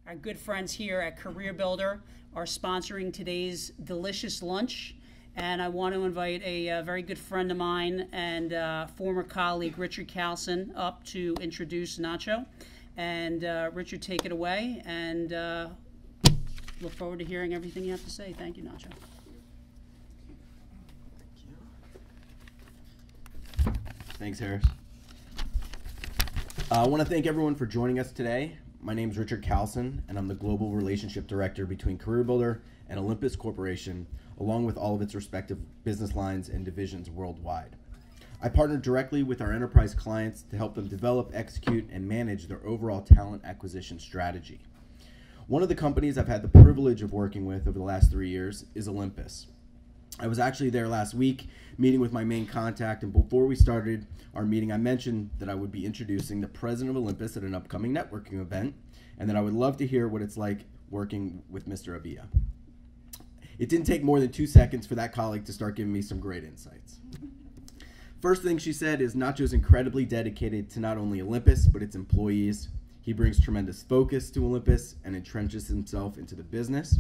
Our good friends here at Career Builder are sponsoring today's delicious lunch. And I want to invite a very good friend of mine and former colleague, Richard Carlson, up to introduce Nacho. And Richard, take it away, and look forward to hearing everything you have to say. Thank you, Nacho. Thanks, Harris. I want to thank everyone for joining us today. My name is Richard Carlson, and I'm the Global Relationship Director between Career Builder and Olympus Corporation, along with all of its respective business lines and divisions worldwide. I partner directly with our enterprise clients to help them develop, execute, and manage their overall talent acquisition strategy. One of the companies I've had the privilege of working with over the last 3 years is Olympus. I was actually there last week meeting with my main contact, and before we started our meeting, I mentioned that I would be introducing the president of Olympus at an upcoming networking event, and that I would love to hear what it's like working with Mr. Abia. It didn't take more than 2 seconds for that colleague to start giving me some great insights. First thing she said is Nacho's incredibly dedicated to not only Olympus, but its employees. He brings tremendous focus to Olympus and entrenches himself into the business.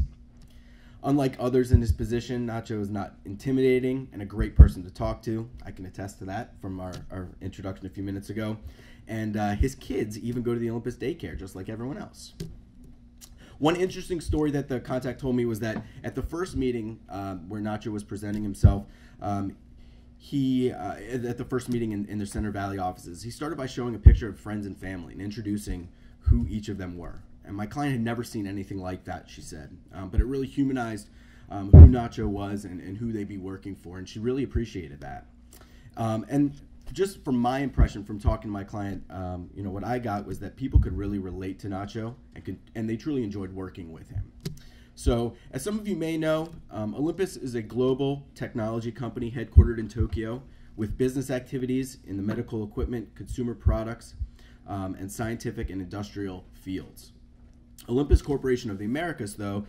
Unlike others in his position, Nacho is not intimidating and a great person to talk to. I can attest to that from our introduction a few minutes ago. And his kids even go to the Olympus daycare, just like everyone else. One interesting story that the contact told me was that at the first meeting where Nacho was presenting himself, at the first meeting in their Center Valley offices, he started by showing a picture of friends and family and introducing who each of them were. And my client had never seen anything like that, she said. But it really humanized who Nacho was and who they'd be working for, and she really appreciated that. And just from my impression from talking to my client, what I got was that people could really relate to Nacho and they truly enjoyed working with him. So, as some of you may know, Olympus is a global technology company headquartered in Tokyo with business activities in the medical equipment, consumer products, and scientific and industrial fields. Olympus Corporation of the Americas, though,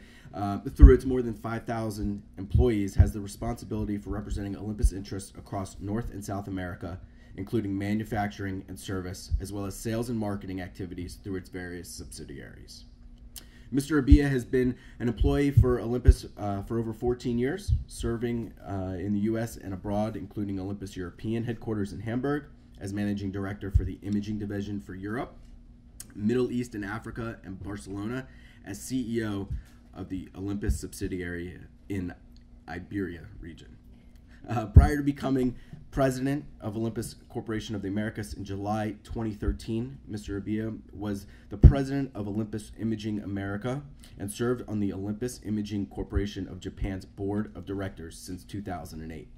through its more than 5,000 employees, has the responsibility for representing Olympus interests across North and South America, including manufacturing and service, as well as sales and marketing activities through its various subsidiaries. Mr. Abia has been an employee for Olympus for over 14 years, serving in the U.S. and abroad, including Olympus European headquarters in Hamburg, as managing director for the imaging division for Europe, Middle East and Africa, and Barcelona, as CEO of the Olympus subsidiary in Iberia region. Prior to becoming president of Olympus Corporation of the Americas in July 2013, Mr. Abia was the president of Olympus Imaging America and served on the Olympus Imaging Corporation of Japan's board of directors since 2008.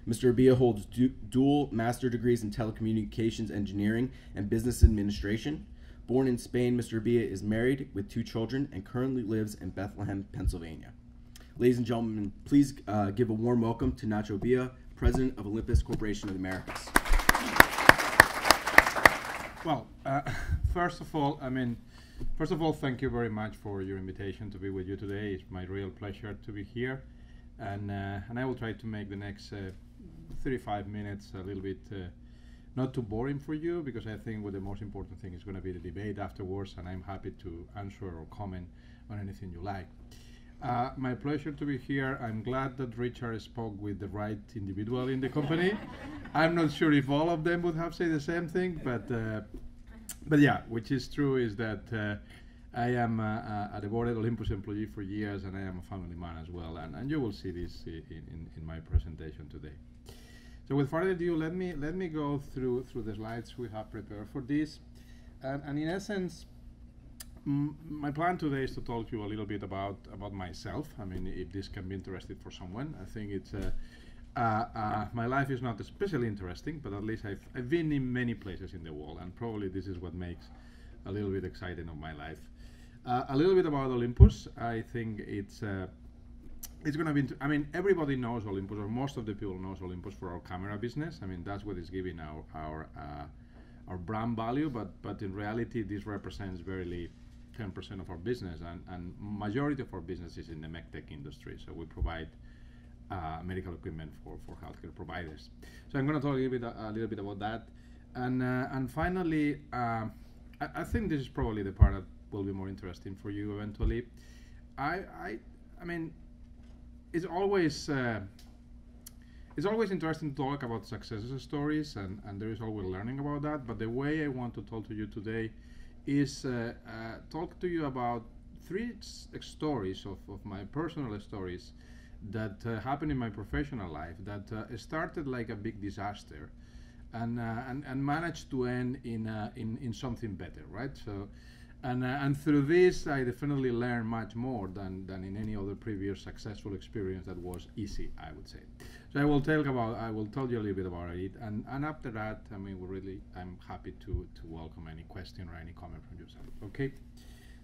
Mr. Abia holds dual master degrees in telecommunications engineering and business administration. Born in Spain, Mr. Abia is married with 2 children and currently lives in Bethlehem, Pennsylvania. Ladies and gentlemen, please give a warm welcome to Nacho Abia, President of Olympus Corporation of the Americas. Well, first of all, thank you very much for your invitation to be with you today. It's my real pleasure to be here, and I will try to make the next 35 minutes a little bit not too boring for you, because I think what the most important thing is going to be the debate afterwards, and I'm happy to answer or comment on anything you like. My pleasure to be here. I'm glad that Richard spoke with the right individual in the company. I'm not sure if all of them would have said the same thing, but yeah, which is true is that I am a devoted Olympus employee for years, and I am a family man as well, and you will see this in my presentation today. So with further ado, let me go through the slides we have prepared for this, and in essence, my plan today is to talk to you a little bit about myself. I mean, if this can be interesting for someone, I think it's my life is not especially interesting, but at least I've been in many places in the world, and probably this is what makes a little bit exciting of my life. A little bit about Olympus. I think it's going to be. I mean, everybody knows Olympus, or most of the people knows Olympus for our camera business. I mean, that's what is giving our brand value. But in reality, this represents barely 10% of our business, and majority of our business is in the medtech industry. So we provide medical equipment for healthcare providers. So I'm going to talk a little bit about that, and finally, I think this is probably the part that will be more interesting for you eventually. I mean, it's always interesting to talk about success stories, and there is always learning about that. But the way I want to talk to you today is talk to you about three stories of my personal stories that happened in my professional life that started like a big disaster and managed to end in something better, right? So, and through this, I definitely learned much more than in any other previous successful experience that was easy, I would say. So I will tell you a little bit about it, and after that, I mean, I'm happy to welcome any question or any comment from yourself. Okay,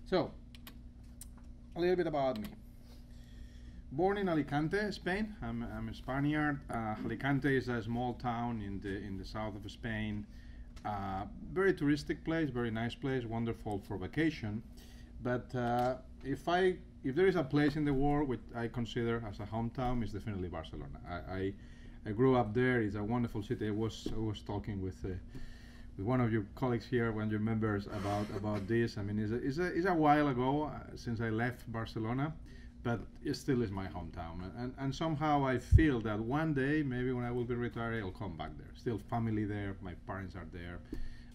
so a little bit about me. Born in Alicante, Spain. I'm a Spaniard. Alicante is a small town in the south of Spain. Very touristic place, very nice place, wonderful for vacation. But if there is a place in the world which I consider as a hometown, it's definitely Barcelona. I grew up there. It's a wonderful city. I was talking with one of your colleagues here, one of your members, about this. I mean, it's a while ago since I left Barcelona, but it still is my hometown. And somehow I feel that one day, maybe when I will be retired, I'll come back there. Still family there, my parents are there,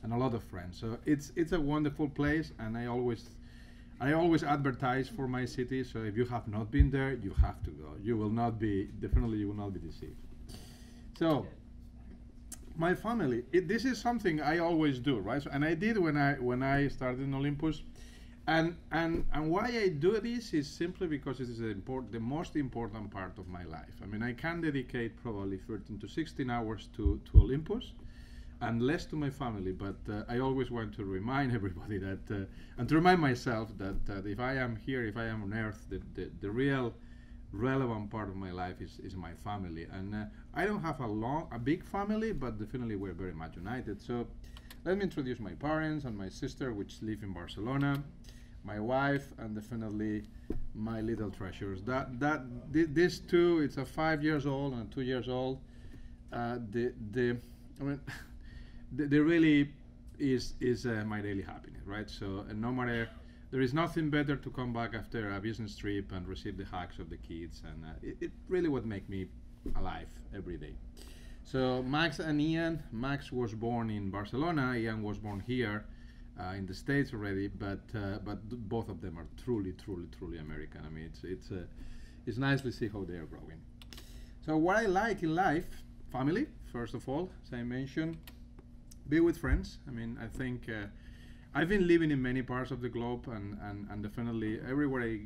and a lot of friends. So it's a wonderful place, and I always advertise for my city. So if you have not been there, you have to go. You will not be deceived. So my family, this is something I always do, right? So, and I did when I started in Olympus. And why I do this is simply because it is the most important part of my life. I mean, I can dedicate probably 13 to 16 hours to Olympus and less to my family, but I always want to remind everybody that, and to remind myself that if I am here, if I am on Earth, the real relevant part of my life is my family. And I don't have a big family, but definitely we're very much united. So let me introduce my parents and my sister, which live in Barcelona, my wife, and definitely my little treasures. These two, it's a 5 years old and 2 years old. They really is my daily happiness, right? So, and no matter, there is nothing better to come back after a business trip and receive the hugs of the kids, and it really would make me alive every day. So Max and Ian, Max was born in Barcelona, Ian was born here in the States already, but both of them are truly American. I mean, it's nice to see how they are growing. So what I like in life, family, first of all, as I mentioned, be with friends. I mean, I think I've been living in many parts of the globe, and definitely everywhere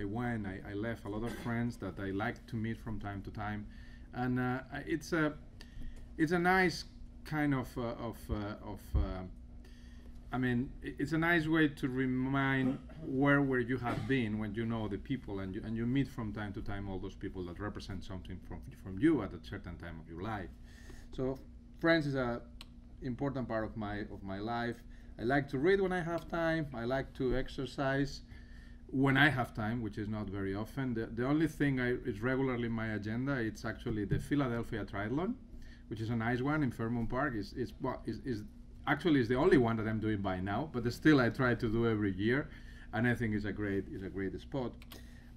I went, I left a lot of friends that I like to meet from time to time, and it's a nice kind of I mean, it's a nice way to remind where you have been when you know the people, and you meet from time to time all those people that represent something from you at a certain time of your life. So friends is a important part of my life. I like to read when I have time. I like to exercise when I have time, which is not very often. The only thing is regularly in my agenda, it's actually the Philadelphia Triathlon, which is a nice one in Fairmount Park. Actually is the only one that I'm doing by now, but still I try to do every year, and I think it's a great spot.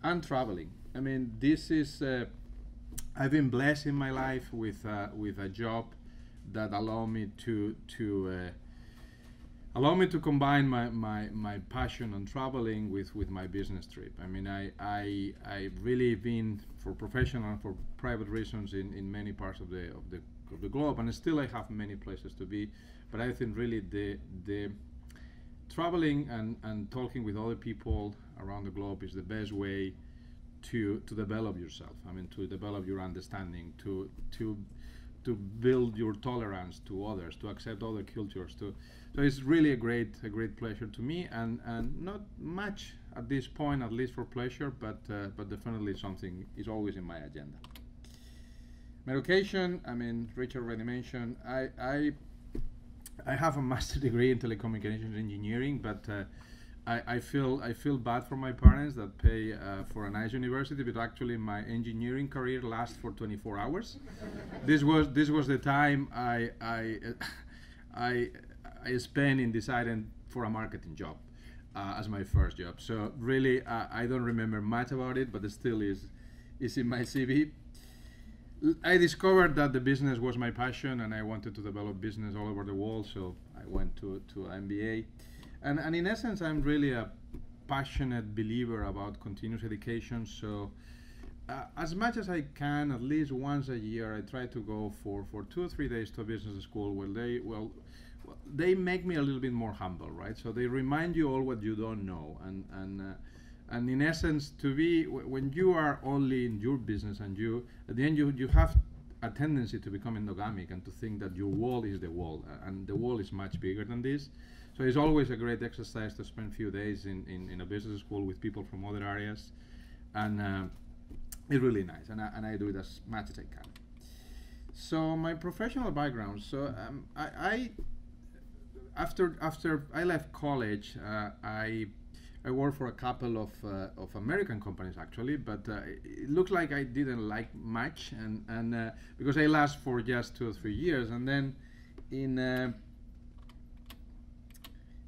And traveling. I mean, this is I've been blessed in my life with a job that allow me to combine my passion on traveling with my business trip. I mean, I really been for professional, for private reasons in many parts of the globe, and still I have many places to be. But I think really the traveling and talking with other people around the globe is the best way to develop yourself. I mean, to develop your understanding, to build your tolerance to others, to accept other cultures. So it's really a great pleasure to me, and not much at this point, at least for pleasure, but definitely something is always in my agenda. My education, I mean, Richard already mentioned, I have a master's degree in telecommunications engineering, but I feel bad for my parents that pay for a nice university, but actually my engineering career lasts for 24 hours. This was the time I spent in deciding for a marketing job, as my first job. So really, I don't remember much about it, but it still is in my CV. I discovered that the business was my passion, and I wanted to develop business all over the world. So I went to MBA, and in essence, I'm really a passionate believer about continuous education. So as much as I can, at least once a year, I try to go for 2 or 3 days to a business school where they make me a little bit more humble, right? So they remind you all what you don't know, and in essence, to be when you are only in your business, and you at the end you have a tendency to become endogamic and to think that your wall is the wall, and the wall is much bigger than this. So it's always a great exercise to spend a few days in a business school with people from other areas, and it's really nice, and I do it as much as I can. So my professional background. So after I left college, I worked for a couple of American companies actually, but it looked like I didn't like much, and because I lasted for just 2 or 3 years, and then in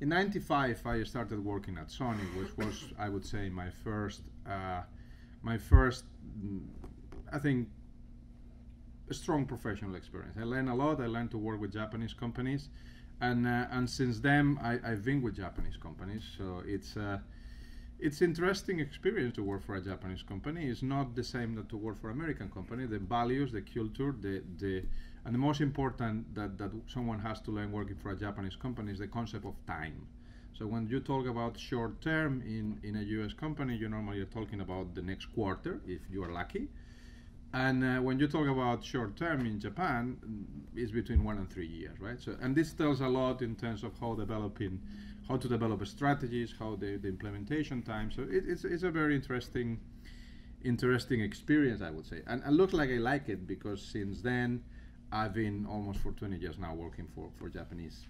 '95 I started working at Sony, which was, I would say, my first I think, a strong professional experience. I learned a lot. I learned to work with Japanese companies, and since then I've been with Japanese companies. So it's interesting experience to work for a Japanese company. It's not the same that to work for American company. The values, the culture, and the most important that someone has to learn working for a Japanese company is the concept of time. So when you talk about short term in a US company, you normally are talking about the next quarter, if you are lucky. And when you talk about short term in Japan, it's between 1 and 3 years, right? So, and this tells a lot in terms of how to develop strategies, how the implementation time. So it's a very interesting experience, I would say. And it looks like I like it, because since then I've been almost for 20 years now working for Japanese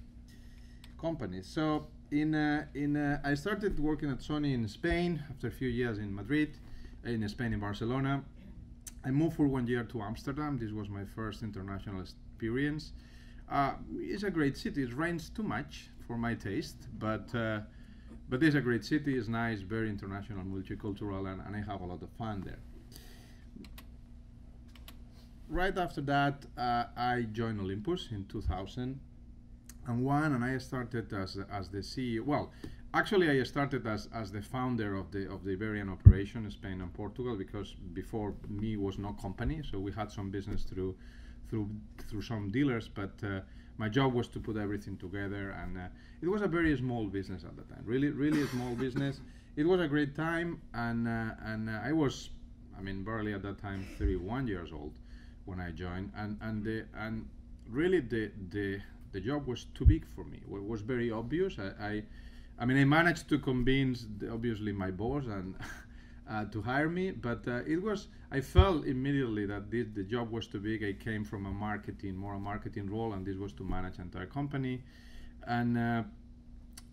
companies. So I started working at Sony in Spain after a few years in Madrid, in Spain, in Barcelona. I moved for 1 year to Amsterdam. This was my first international experience. It's a great city. It rains too much for my taste, but it's a great city. It's nice, very international, multicultural, and I have a lot of fun there. Right after that, I joined Olympus in 2001, and I started as the CEO. Well, actually, I started as the founder of the Iberian operation in Spain and Portugal, because before me was no company, so we had some business through some dealers, but my job was to put everything together, and it was a very small business at the time, really a small business. It was a great time, and I was, barely at that time 31 years old when I joined, and really the job was too big for me. It was very obvious. I managed to convince, obviously, my boss and to hire me, but I felt immediately that the job was too big. I came from a marketing role, and this was to manage an entire company. And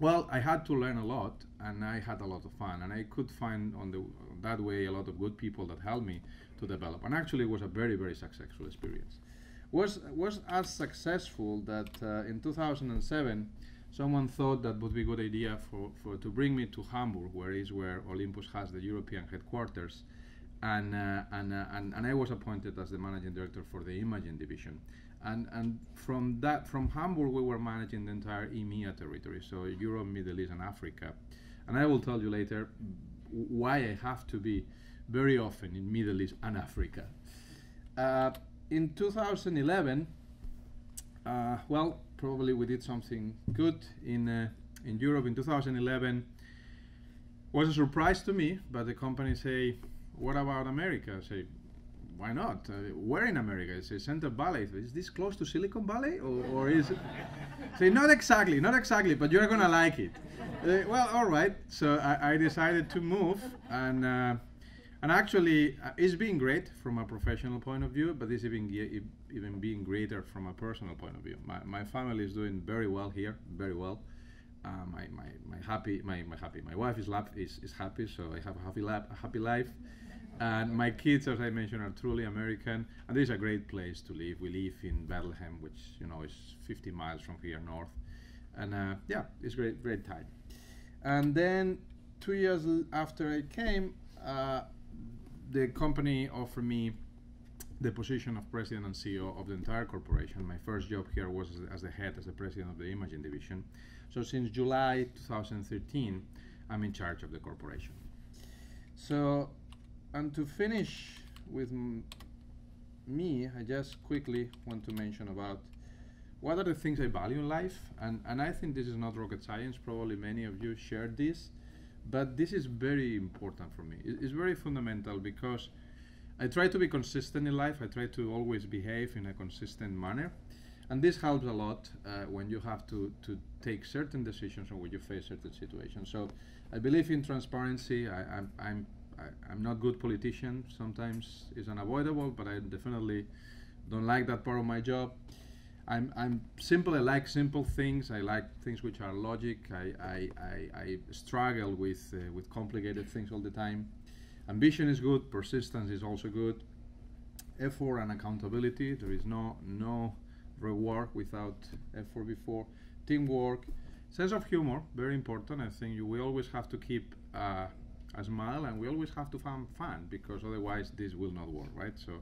well, I had to learn a lot, and I had a lot of fun, and I could find that way a lot of good people that helped me to develop. And actually, it was a very, very successful experience. Was as successful that in 2007, someone thought that would be a good idea to bring me to Hamburg, where Olympus has the European headquarters, and I was appointed as the managing director for the imaging division, and from Hamburg we were managing the entire EMEA territory, so Europe, Middle East, and Africa, and I will tell you later why I have to be very often in Middle East and Africa. In 2011, well, probably we did something good in Europe. In 2011 was a surprise to me, but the company say, what about America? I say, why not? Where in America? I say, Central Valley. Is this close to Silicon Valley, or is it? Say, not exactly, but you're gonna like it. Well, all right. So I decided to move, and actually it's been great from a professional point of view, but it's even being greater from a personal point of view. My family is doing very well here, very well. My wife is happy, so I have a happy life. And my kids, as I mentioned, are truly American, and this is a great place to live. We live in Bethlehem, which is 50 miles from here north, and yeah, it's great time. And then 2 years after I came, the company offered me the position of president and CEO of the entire corporation. My first job here was as the head, as the president of the imaging division. So since July 2013, I'm in charge of the corporation. So, and to finish with me, I just quickly want to mention about what are the things I value in life. And I think this is not rocket science. Probably many of you share this. But this is very important for me. It's very fundamental because I try to be consistent in life. I try to always behave in a consistent manner. And this helps a lot when you have to take certain decisions or when you face certain situations. So I believe in transparency. I'm not a good politician. Sometimes it's unavoidable, but I definitely don't like that part of my job. I'm simple. I like simple things. I like things which are logic. I struggle with complicated things all the time. Ambition is good. Persistence is also good. Effort and accountability. There is no reward without effort before. Teamwork. Sense of humor, very important. I think we always have to keep a smile, and we always have to find fun, because otherwise this will not work, right? So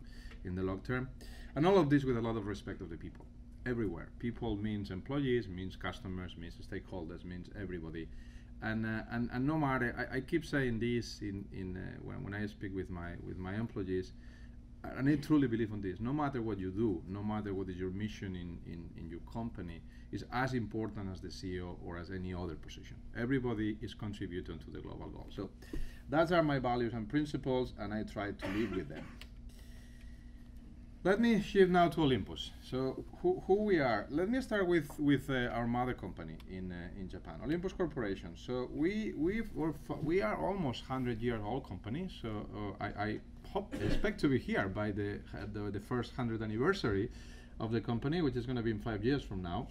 in the long term. And all of this with a lot of respect of the people. Everywhere. People means employees, means customers, means stakeholders, means everybody. And no matter, I keep saying this when I speak with my employees, and I truly believe on this. No matter what you do, no matter what is your mission in your company, is as important as the CEO or as any other position. Everybody is contributing to the global goal. So those are my values and principles, and I try to live with them. Let me shift now to Olympus. So who we are. Let me start with our mother company in Japan, Olympus Corporation. So we are almost 100-year-old company. So I expect to be here by the first 100th anniversary of the company, which is going to be in 5 years from now.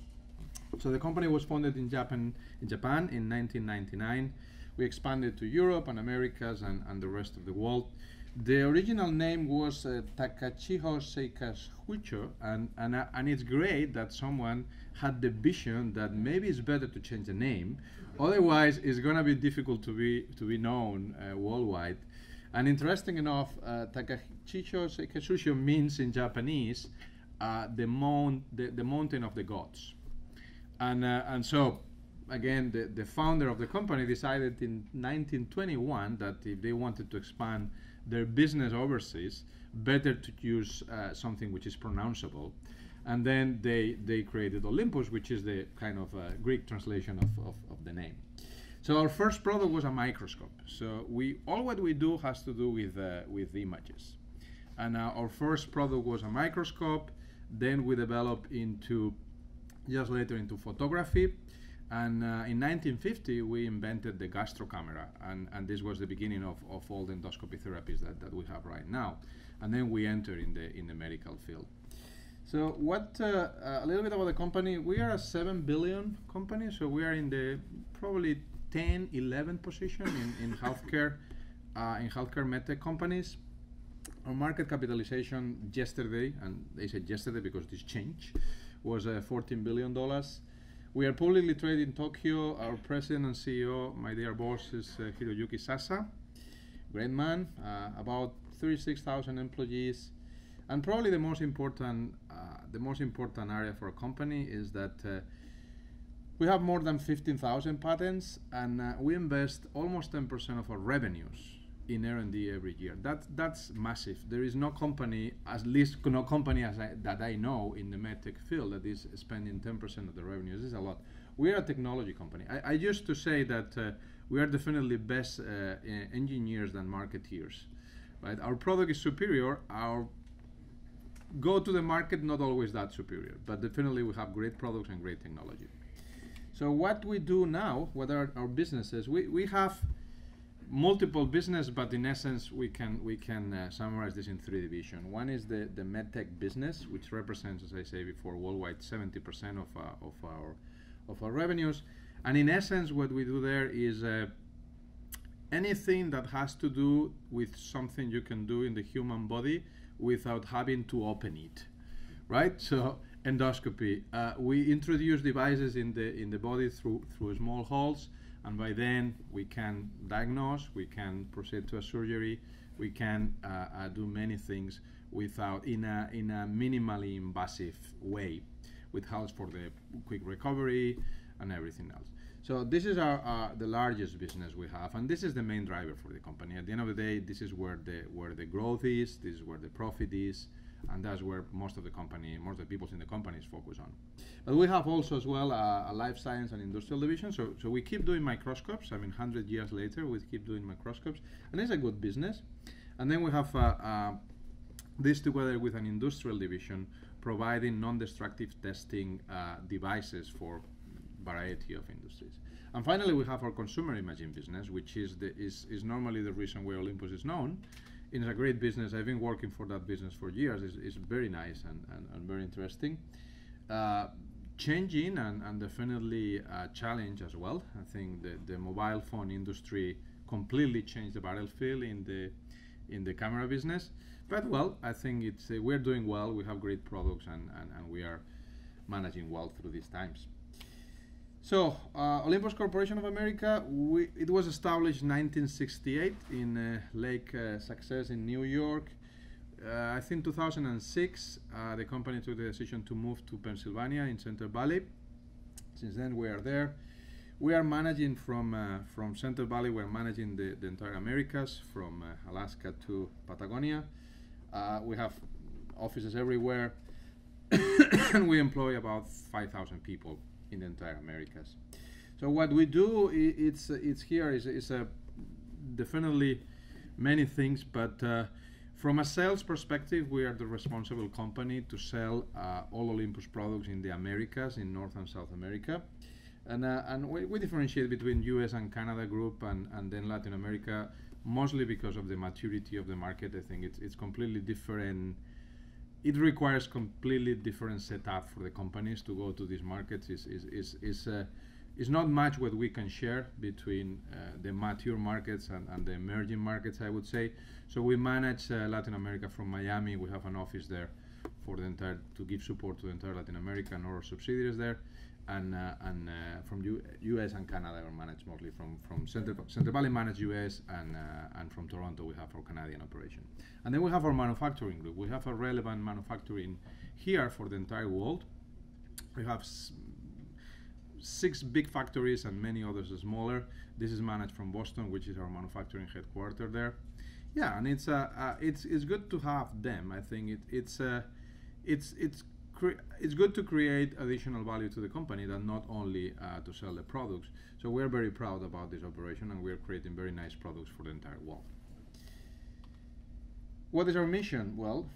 So the company was founded in Japan in 1999. We expanded to Europe and Americas and the rest of the world. The original name was Takachiho Seikashucho, and it's great that someone had the vision that maybe it's better to change the name, otherwise it's going to be difficult to be known worldwide. And interesting enough, Takachiho Seikashucho means in Japanese the mountain of the gods, and so again the founder of the company decided in 1921 that if they wanted to expand their business overseas, better to use something which is pronounceable. And then they created Olympus, which is the kind of Greek translation of the name. So our first product was a microscope. So all what we do has to do with images. And our first product was a microscope. Then we developed just later into photography. And in 1950, we invented the gastro camera, and this was the beginning of all the endoscopy therapies that we have right now. And then we entered in the medical field. So a little bit about the company. We are a 7 billion company, so we are in the probably 10, 11 position in healthcare medtech companies. Our market capitalization yesterday, and they said yesterday because this changed, was $14 billion. We are publicly traded in Tokyo. Our president and CEO, my dear boss, is Hiroyuki Sasa. Great man, about 36,000 employees. And probably the most important area for a company is that we have more than 15,000 patents, and we invest almost 10% of our revenues in R&D every year. That's massive. There is no company, at least no company that I know in the medtech field, that is spending 10% of the revenues. This is a lot. We are a technology company. I used to say that we are definitely best engineers than marketeers. Right? Our product is superior. Our go to the market not always that superior, but definitely we have great products and great technology. So what we do now, what are our businesses? We have multiple business, but in essence we can summarize this in 3 divisions. One is the medtech business, which represents, as I say before, worldwide 70% of our revenues. And in essence, what we do there is anything that has to do with something you can do in the human body without having to open it, right? So endoscopy. We introduce devices in the body through small holes, And by then, we can diagnose, we can proceed to a surgery, we can do many things in a minimally invasive way, which helps for the quick recovery and everything else. So this is the largest business we have, and this is the main driver for the company. At the end of the day, this is where the growth is, this is where the profit is, and that's where most of the people in the company is focused on. But we have also as well a life science and industrial division. So we keep doing microscopes. 100 years later, we keep doing microscopes, and it's a good business. And then we have this together with an industrial division providing non-destructive testing devices for variety of industries. And finally, we have our consumer imaging business, which is normally the reason why Olympus is known. It's a great business. I've been working for that business for years. It's very nice and very interesting. Changing and definitely a challenge as well. I think the mobile phone industry completely changed the battlefield in the camera business. But well, I think we're doing well. We have great products and we are managing well through these times. So, Olympus Corporation of America, it was established in 1968 in Lake Success in New York. I think 2006, the company took the decision to move to Pennsylvania in Center Valley. Since then, we are there. We are managing from Center Valley, we're managing the entire Americas, from Alaska to Patagonia. We have offices everywhere, and we employ about 5,000 people in the entire Americas. So what we do, it's definitely many things, but from a sales perspective, we are the responsible company to sell all Olympus products in the Americas, in North and South America. And we differentiate between US and Canada group and then Latin America, mostly because of the maturity of the market. I think it's completely different. It requires completely different setup for the companies to go to these markets. Is not much what we can share between the mature markets and the emerging markets, I would say. So we manage Latin America from Miami. We have an office there to give support to the entire Latin America and our subsidiaries there. And from US and Canada are managed mostly from Center Valley managed US, and from Toronto we have our Canadian operation. And then we have our manufacturing group. We have a relevant manufacturing here for the entire world. We have 6 big factories and many others smaller. This is managed from Boston, which is our manufacturing headquarters there. Yeah, and it's good to have them. I think it's good to create additional value to the company, that not only to sell the products. So we're very proud about this operation, and we're creating very nice products for the entire world. What is our mission? Well,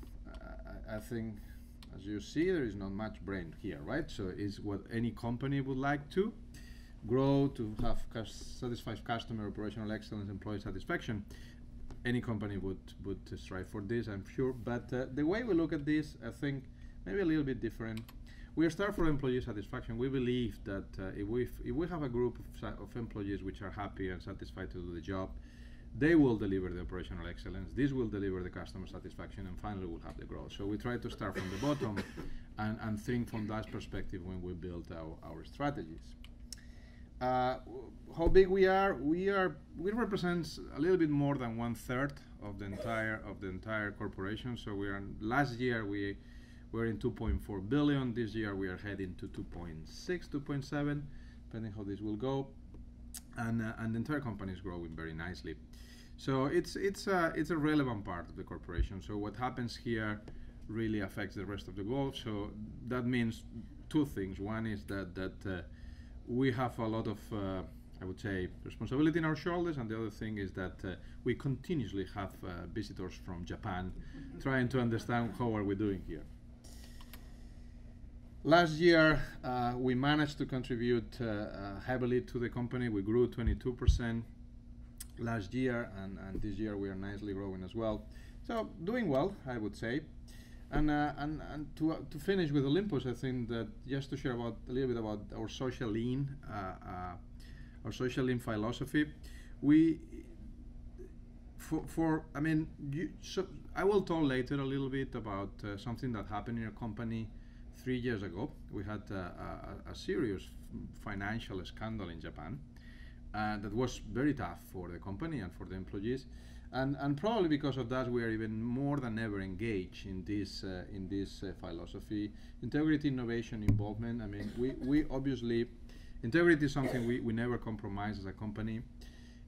I think, as you see, there is not much brain here, right? So it's what any company would like to grow, to have satisfied customer, operational excellence, employee satisfaction. Any company would strive for this, I'm sure. But the way we look at this, I think, maybe a little bit different. We start for employee satisfaction. We believe that if we have a group of employees which are happy and satisfied to do the job, they will deliver the operational excellence. This will deliver the customer satisfaction, and finally we'll have the growth. So we try to start from the bottom and think from that perspective when we build our strategies. How big we are? We represent a little bit more than 1/3 of the entire corporation. So last year we're in 2.4 billion. This year we are heading to 2.6, 2.7, depending how this will go. And the entire company is growing very nicely. So it's a relevant part of the corporation. So what happens here really affects the rest of the globe. So that means 2 things. One is that we have a lot of, I would say, responsibility in our shoulders, and the other thing is that we continuously have visitors from Japan trying to understand how are we doing here. Last year, we managed to contribute heavily to the company. We grew 22% last year, and this year we are nicely growing as well. So doing well, I would say. And to finish with Olympus, I think that just to share a little bit about our social lean philosophy. I will talk later a little bit about something that happened in our company 3 years ago. We had a serious financial scandal in Japan, that was very tough for the company and for the employees. And probably because of that, we are even more than ever engaged in this philosophy, integrity, innovation, involvement. I mean, we obviously, integrity is something we never compromise as a company.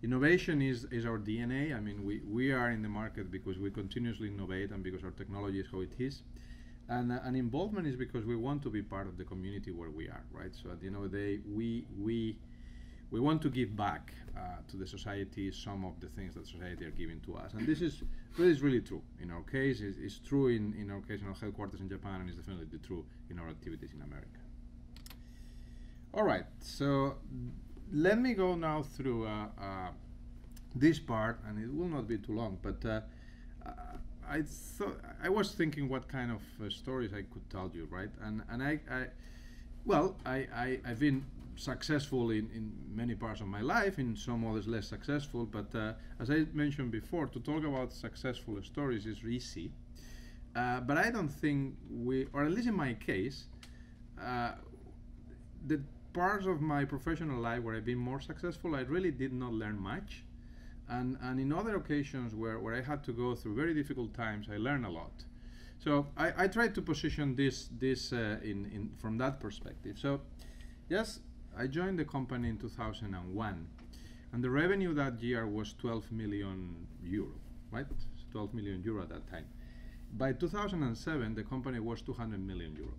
Innovation is our DNA. I mean, we are in the market because we continuously innovate and because our technology is how it is. And involvement is because we want to be part of the community where we are, right? So at the end of the day, we want to give back to the society some of the things that society are giving to us. And this is really true. In our case, it's true in our case in our headquarters in Japan, and it's definitely true in our activities in America. All right, so let me go now through this part, and it will not be too long, but I was thinking what kind of stories I could tell you, right? And I've been successful in many parts of my life, in some others less successful, but as I mentioned before, to talk about successful stories is easy, but I don't think or at least in my case, the parts of my professional life where I've been more successful, I really did not learn much, and in other occasions where I had to go through very difficult times, I learned a lot. So I tried to position this from that perspective. So yes, I joined the company in 2001, and the revenue that year was 12 million euro, right? 12 million euro at that time. By 2007, the company was 200 million euro.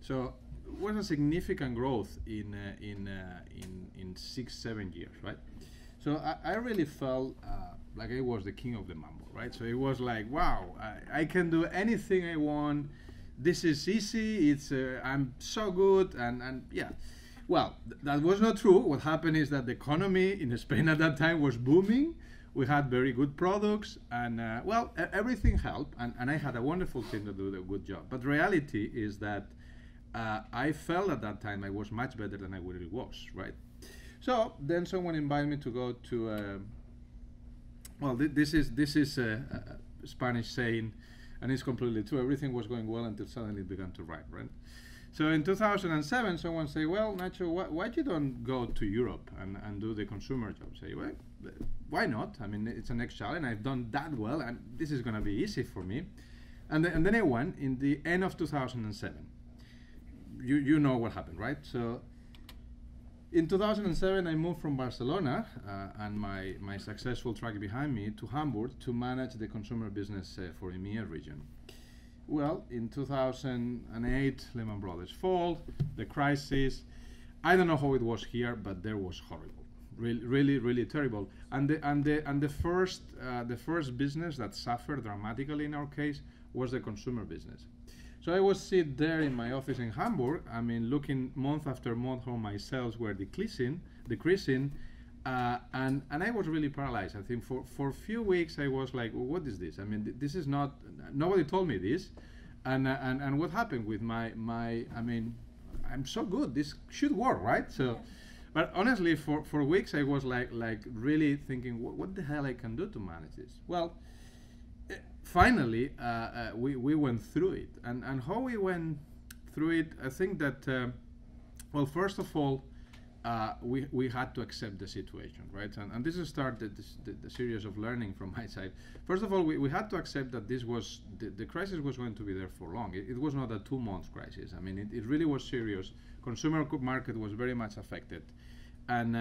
So it was a significant growth in 6-7 years, right? So I really felt like I was the king of the mambo, right? So it was like, wow, I can do anything I want. This is easy. I'm so good, and yeah. Well, that was not true. What happened is that the economy in Spain at that time was booming. We had very good products, and everything helped, and I had a wonderful team to do a good job. But reality is that I felt at that time I was much better than I really was, right? So then someone invited me to go to, this is a Spanish saying, and it's completely true. Everything was going well until suddenly it began to rain, right? So in 2007, someone say, well, Nacho, why you don't go to Europe and do the consumer job? Say, well, why not? I mean, it's a next challenge. I've done that well, and this is going to be easy for me. And then I went in the end of 2007. You know what happened, right? So in 2007, I moved from Barcelona and my successful track behind me to Hamburg to manage the consumer business for EMEA region. Well, in 2008, Lehman Brothers fall, the crisis. I don't know how it was here, but there was horrible, really terrible. And the first business that suffered dramatically in our case was the consumer business. So I was sitting there in my office in Hamburg. I mean, looking month after month how my sales were decreasing, and I was really paralyzed. I think for a few weeks I was like, well, what is this? I mean, this is not. Nobody told me this, and what happened with my? I mean, I'm so good. This should work, right? So, but honestly, for weeks I was like really thinking, what the hell I can do to manage this? Well, finally we went through it, and how we went through it, I think that well, first of all, we had to accept the situation, right? And this started the series of learning from my side. First of all, we had to accept that this was the crisis was going to be there for long. It was not a 2-month crisis. I mean, it really was serious. Consumer market was very much affected, and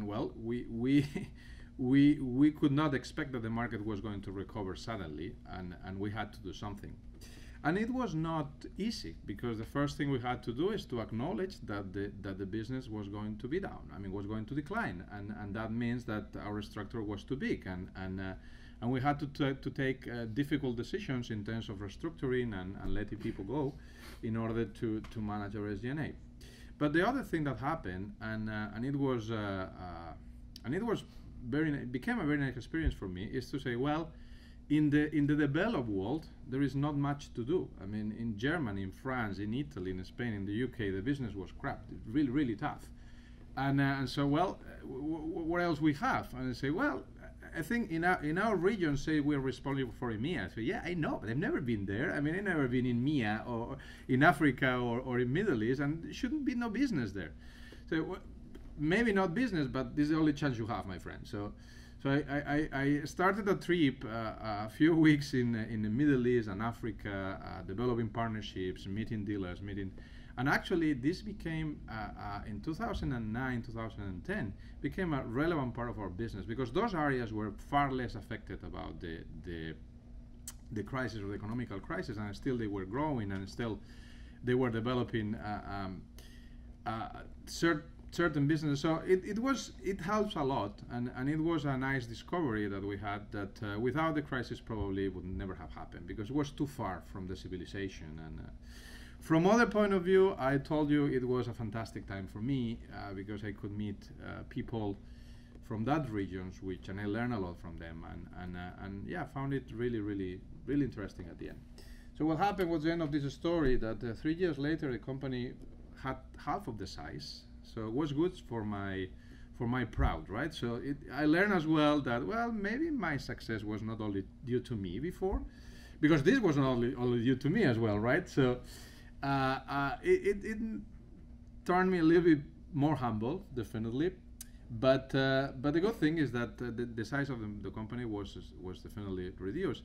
well, we could not expect that the market was going to recover suddenly, and we had to do something. And it was not easy, because the first thing we had to do is to acknowledge that the business was going to be down. I mean, was going to decline, and that means that our structure was too big, and we had to take difficult decisions in terms of restructuring and letting people go, in order to manage our SG&A. But the other thing that happened, and it became a very nice experience for me, is to say, well, in the developed world, there is not much to do. I mean, in Germany, in France, in Italy, in Spain, in the UK, the business was crap, really tough. And so, well, what else we have? And I say, well, I think in our region, say we're responsible for EMEA. So yeah, I know, but I've never been there. I mean, I've never been in EMEA or in Africa or in Middle East, and there shouldn't be no business there. So maybe not business, but this is the only chance you have, my friend. So I started a trip a few weeks in the Middle East and Africa, developing partnerships, meeting dealers, and actually this became, in 2009, 2010, became a relevant part of our business, because those areas were far less affected about the crisis or the economical crisis, and still they were growing, and still they were developing certain businesses. So it helps a lot, and it was a nice discovery that we had, that without the crisis probably would never have happened, because it was too far from the civilization. And from other point of view, I told you it was a fantastic time for me, because I could meet people from that regions, and I learned a lot from them, and yeah, found it really interesting at the end. So what happened was the end of this story, that 3 years later the company had half of the size. So it was good for my proud, right? So I learned as well that, well, maybe my success was not only due to me before, because this was not only due to me as well, right? So it turned me a little bit more humble, definitely. But the good thing is that the size of the company was definitely reduced.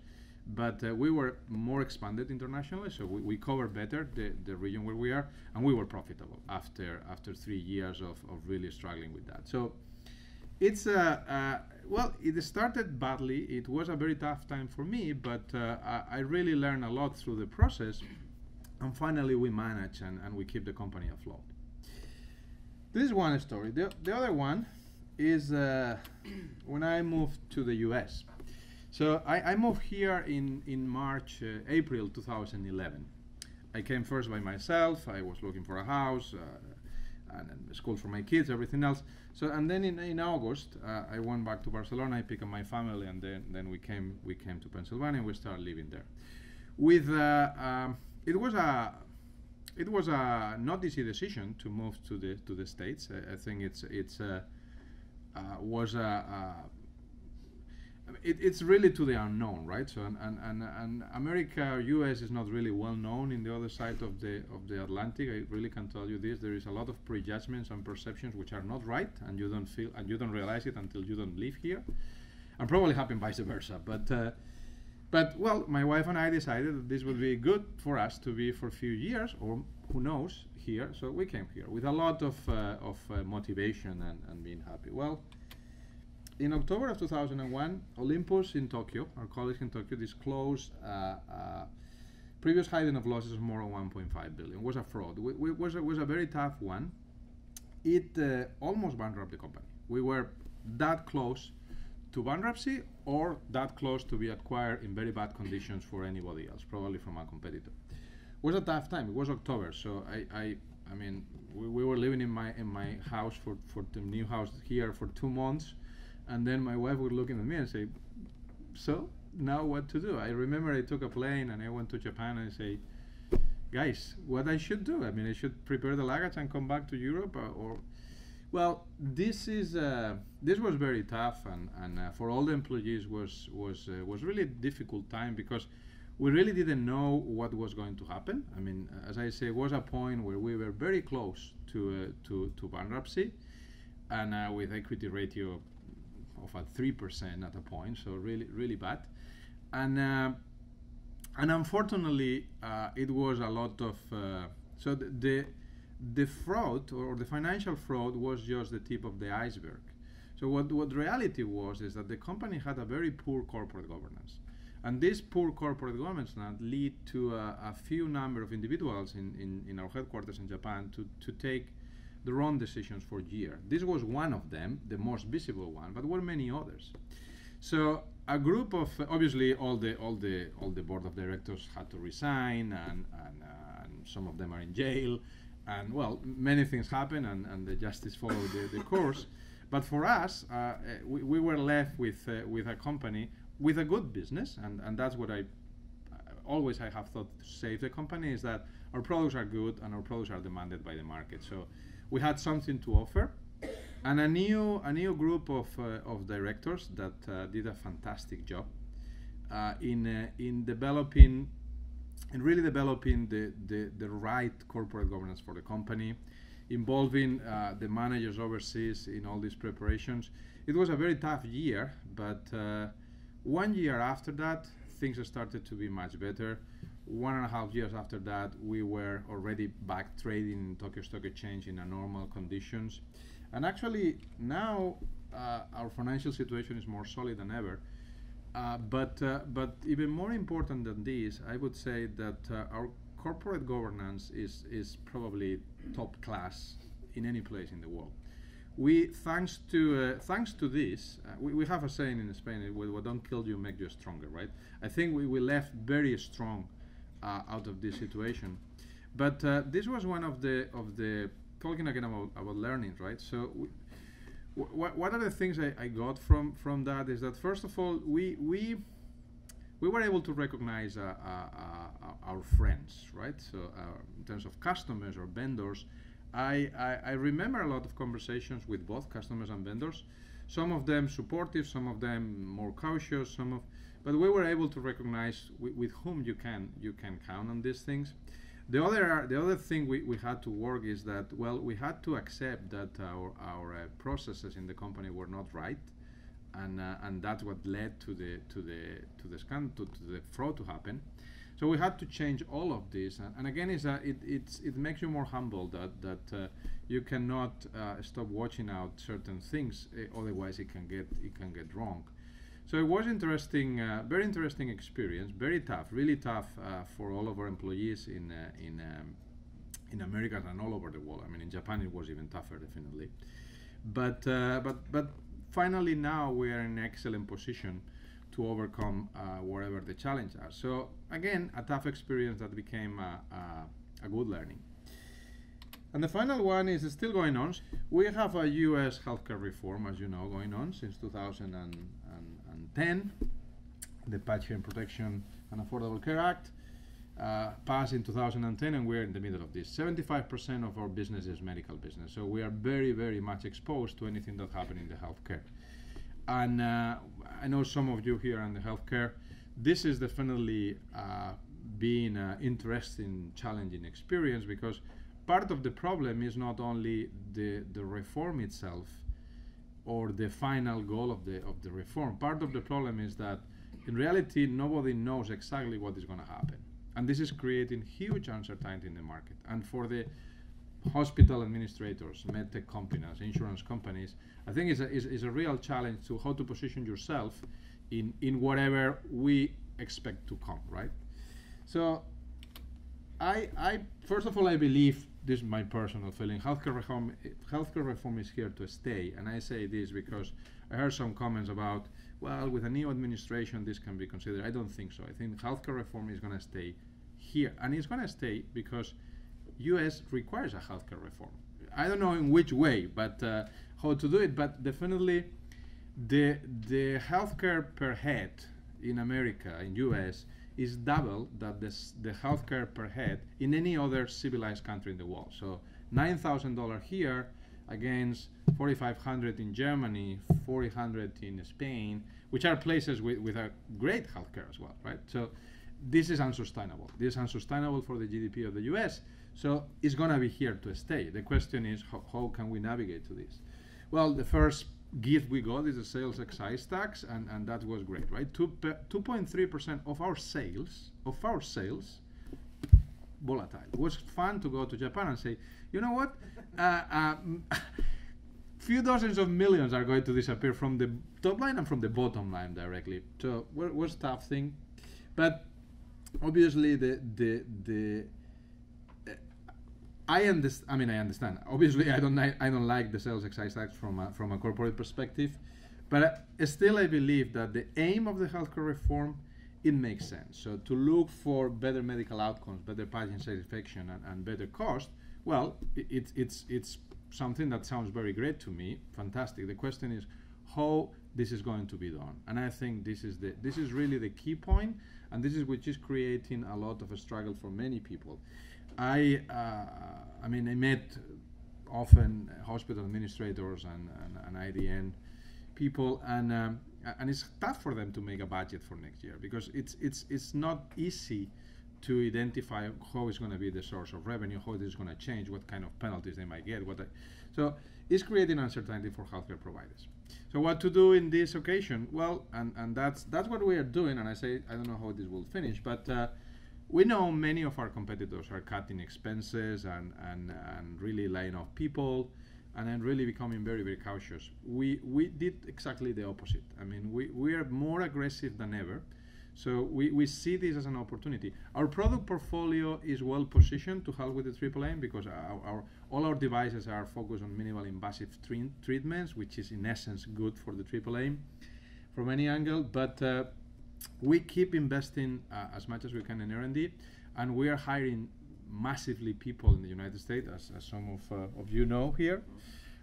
But we were more expanded internationally, so we covered better the region where we are, and we were profitable after 3 years of really struggling with that. So it's well, it started badly. It was a very tough time for me, but I really learned a lot through the process, and finally we managed and we keep the company afloat. This is one story. The other one is when I moved to the US. So I moved here in March, April 2011. I came first by myself. I was looking for a house and a school for my kids, everything else. So, and then in August, I went back to Barcelona. I picked up my family, and then we came to Pennsylvania, and we started living there. With it was a not easy decision to move to the States. I think it's really to the unknown, right? So and America, US is not really well known in the other side of the Atlantic. I really can tell you this: there is a lot of prejudgments and perceptions which are not right, and you don't feel and you don't realize it until you don't live here, and probably happen vice versa. But well, my wife and I decided that this would be good for us to be for a few years, or who knows, here. So we came here with a lot of motivation and being happy. Well, in October of 2001, Olympus in Tokyo, our colleagues in Tokyo, disclosed previous hiding of losses of more than 1.5 billion. It was a fraud. It was a very tough one. It almost bankrupted the company. We were that close to bankruptcy, or that close to be acquired in very bad conditions for anybody else, probably from a competitor. It was a tough time. It was October, so I mean, we were living in my house for the new house here for 2 months, and then my wife was looking at me and say, "So now what to do?" I remember I took a plane and I went to Japan and I say, "Guys, what I should do? I mean, I should prepare the luggage and come back to Europe, or well, this was very tough, and for all the employees was really a difficult time, because we really didn't know what was going to happen. I mean, as I say, it was a point where we were very close to bankruptcy, and with equity ratio of at 3% at a point, so really bad, and unfortunately it was a lot of so the fraud, or the financial fraud, was just the tip of the iceberg. So what reality was is that the company had a very poor corporate governance, and this poor corporate governance now lead to a few number of individuals in our headquarters in Japan to take the wrong decisions for years. This was one of them, the most visible one, but there were many others. So a group of, obviously all the board of directors had to resign, and some of them are in jail, and well, many things happen, and the justice followed the course. But for us, we were left with a company with a good business, and that's what I have thought to save the company, is that our products are good and our products are demanded by the market. So we had something to offer, and a new group of directors that did a fantastic job in developing and really developing the right corporate governance for the company, involving the managers overseas in all these preparations. It was a very tough year, but 1 year after that, things started to be much better. 1.5 years after that, we were already back trading in Tokyo Stock Exchange in a normal conditions. And actually, now our financial situation is more solid than ever. But even more important than this, I would say that our corporate governance is probably top class in any place in the world. We, thanks to this, we have a saying in Spain: "What don't kill you make you stronger." Right? I think we left very strong out of this situation. But this was one of the talking again about learning, right? So what are the things I got from that is that, first of all, we were able to recognize our friends, right? So in terms of customers or vendors, I remember a lot of conversations with both customers and vendors. Some of them supportive, some of them more cautious, but we were able to recognize with whom you can count on these things. The other thing we had to work is that, well, we had to accept that our processes in the company were not right, and that's what led to the fraud to happen. So we had to change all of this, and again, it makes you more humble that you cannot stop watching out certain things, otherwise it can get wrong. So it was interesting, very interesting experience, very tough, really tough for all of our employees in America and all over the world. I mean, in Japan it was even tougher, definitely. But finally now we are in an excellent position to overcome whatever the challenges are. So again, a tough experience that became a good learning. And the final one is still going on. We have a U.S. healthcare reform, as you know, going on since 2010. The Patient Protection and Affordable Care Act passed in 2010, and we're in the middle of this. 75% of our business is medical business, so we are very, very much exposed to anything that happens in the healthcare. And I know some of you here in the healthcare, this is definitely being an interesting, challenging experience, because part of the problem is not only the reform itself or the final goal of the reform. Part of the problem is that in reality nobody knows exactly what is going to happen, and this is creating huge uncertainty in the market. And for the hospital administrators, medtech companies, insurance companies, I think is a real challenge to how to position yourself in whatever we expect to come, right? So I first of all, I believe, this is my personal feeling, healthcare reform is here to stay. And I say this because I heard some comments about, well, with a new administration this can be considered. I don't think so. I think healthcare reform is going to stay here, and it's going to stay because US requires a healthcare reform. I don't know in which way, but how to do it, but definitely the healthcare per head in America, in US, is double that the healthcare per head in any other civilized country in the world. So $9,000 here against $4,500 in Germany, $4,000 in Spain, which are places with a great healthcare as well, right? So this is unsustainable. This is unsustainable for the GDP of the US. So it's going to be here to stay. The question is, how can we navigate to this? Well, the first gift we got is the sales excise tax, and that was great, right? 2.3% of our sales, volatile. It was fun to go to Japan and say, you know what? Few dozens of millions are going to disappear from the top line and from the bottom line directly. So it was a tough thing, but obviously I understand. Obviously, I don't like the sales excise tax from a corporate perspective, but still, I believe that the aim of the healthcare reform, it makes sense. So to look for better medical outcomes, better patient satisfaction, and better cost. Well, it's something that sounds very great to me. Fantastic. The question is how this is going to be done, and I think this is really the key point, and this is which is creating a lot of a struggle for many people. I met often hospital administrators and IDN people, and it's tough for them to make a budget for next year, because it's not easy to identify how it's going to be the source of revenue, how this is going to change, what kind of penalties they might get. So it's creating uncertainty for healthcare providers. So what to do in this occasion? Well, and that's what we are doing. And I don't know how this will finish, but we know many of our competitors are cutting expenses and really laying off people, and then really becoming very, very cautious. We did exactly the opposite. I mean, we are more aggressive than ever. So we see this as an opportunity. Our product portfolio is well positioned to help with the triple aim because all our devices are focused on minimal invasive treatments, which is in essence good for the triple aim from any angle. But we keep investing as much as we can in R&D, and we are hiring massively people in the United States, as some of you know here,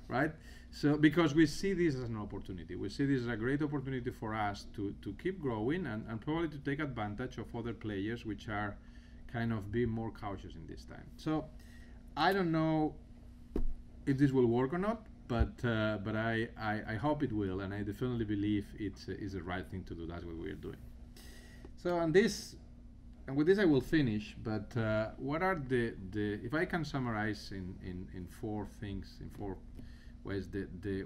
right? So because we see this as an opportunity, we see this as a great opportunity for us to keep growing and probably to take advantage of other players which are kind of being more cautious in this time. So I don't know if this will work or not, but I hope it will, and I definitely believe it's the right thing to do. That's what we are doing. So and with this I will finish, but what are the if I can summarize in four things, in four ways,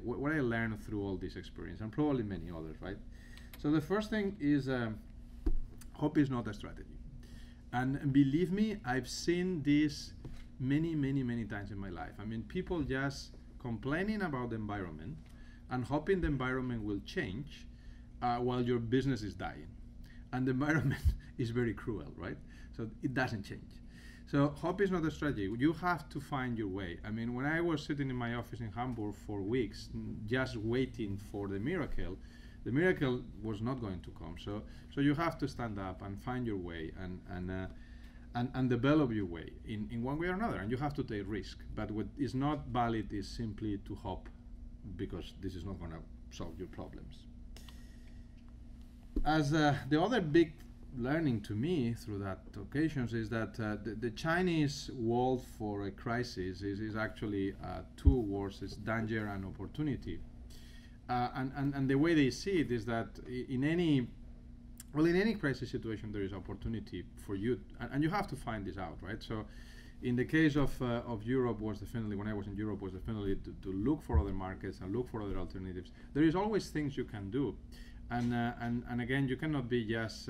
what I learned through all this experience, and probably many others, right? So the first thing is hope is not a strategy. And believe me, I've seen this many times in my life. I mean, people just complaining about the environment and hoping the environment will change while your business is dying. And the environment is very cruel, right? So it doesn't change. So hope is not a strategy. You have to find your way. I mean, when I was sitting in my office in Hamburg for weeks, just waiting for the miracle was not going to come. So you have to stand up and find your way and develop your way in one way or another. And you have to take risk. But what is not valid is simply to hope, because this is not going to solve your problems. As the other big learning to me through that occasions is that the Chinese word for a crisis is actually two words: it's danger and opportunity. And the way they see it is that in any crisis situation there is opportunity for you, and you have to find this out, right? So in the case of Europe, was definitely, when I was in Europe, was definitely to look for other markets and look for other alternatives. There is always things you can do. And again, you cannot be just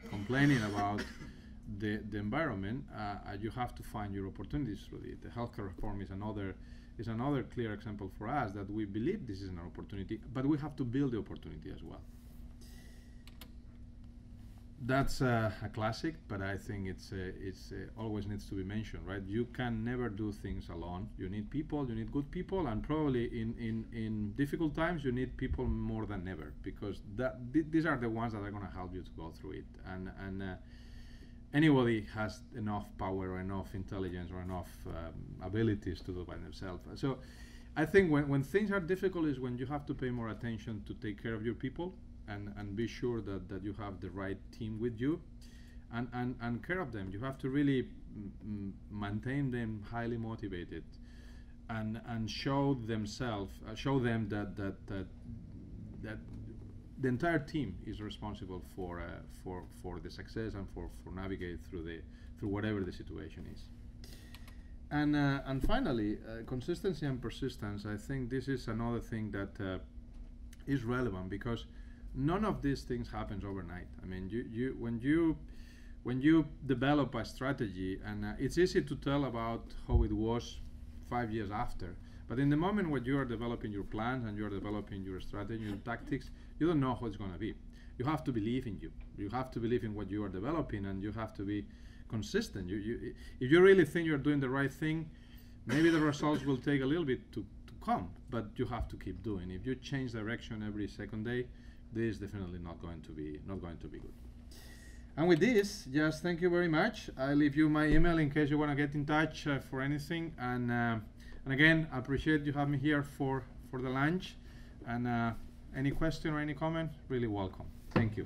complaining about the environment. You have to find your opportunities through it. The healthcare reform is another clear example for us that we believe this is an opportunity, but we have to build the opportunity as well. That's a classic, but I think it's always needs to be mentioned, right? You can never do things alone. You need people, you need good people, and probably in difficult times you need people more than ever, because these are the ones that are going to help you to go through it. And anybody has enough power or enough intelligence or enough abilities to do it by themselves. So I think when things are difficult is when you have to pay more attention to take care of your people. And be sure that you have the right team with you and care of them. You have to really maintain them highly motivated and show them that the entire team is responsible for the success and for navigate through whatever the situation is. And finally, consistency and persistence. I think this is another thing that is relevant, because none of these things happens overnight. I mean, when you develop a strategy, and it's easy to tell about how it was 5 years after, but in the moment when you are developing your plans and you are developing your strategy, your tactics, you don't know how it's going to be. You have to believe in you. You have to believe in what you are developing, and you have to be consistent. If you really think you're doing the right thing, maybe the results will take a little bit to come, but you have to keep doing. If you change direction every second day, this is definitely not going to be good. And with this, just thank you very much. I'll leave you my email in case you want to get in touch for anything. And again, I appreciate you having me here for the lunch. And any question or any comment, really welcome. Thank you.